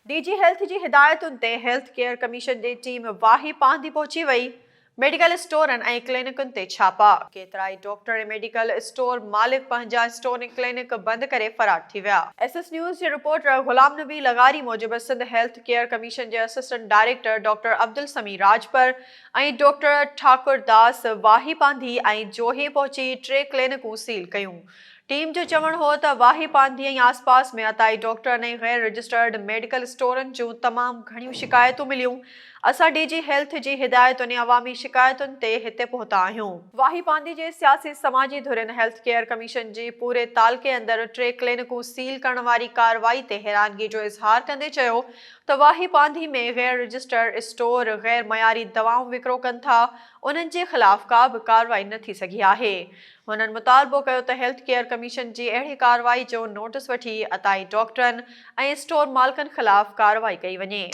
DG health जी हिदायतुनि ते health care commission जी team वाही पांदी पहुची वई। मेडिकल स्टोरनि ऐं क्लिनिकुनि ते छापा। केतिराई डॉक्टर ऐं मेडिकल स्टोर मालिक पंहिंजा स्टोर ऐं क्लिनिक बंदि करे फरार थी विया। एसएस न्यूज़ जे रिपोर्टर गुलाम नबी लगारी मूजिबि सिंध हेल्थ केयर कमीशन जे असिस्टेंट डायरेक्टर डॉक्टर अब्दुल समी राजपर ऐं डॉक्टर ठाकुर दास वाही पांधी ऐं जोही पहुची 3 क्लिनिकूं सील कयूं। टीम जो चवणु हो त वाही पांधी ऐं आसपास में अताई डॉक्टरनि ऐं गैर रजिस्टर्ड मेडिकल स्टोरनि जूं तमामु घणियूं शिकायतूं मिलियूं। असां डीजी हेल्थ जी हिदायतुनि ऐं अवामी शिकायतुनि ते हिते पहुता आहियूं। वाही पांधी जे सियासी समाजी धुरिन हेल्थ केयर कमीशन जी पूरे तालके अंदरि 3 क्लिनिकूं सील करण वारी कार्रवाई ते हैरानगी जो इज़हार कंदे चयो त वाही पांधी में गैर रजिस्टर्ड स्टोर गैर मयारी दवाऊं विकिरो कनि था, उन्हनि जे ख़िलाफ़ का बि कार्रवाई न थी सघी आहे। हुननि मुतालबो कयो त हेल्थ केयर कमीशन जी अहिड़ी कार्रवाई जो नोटिस वठी अताई डॉक्टरनि ऐं स्टोर मालिकनि ख़िलाफ़ कार्रवाई कई वञे।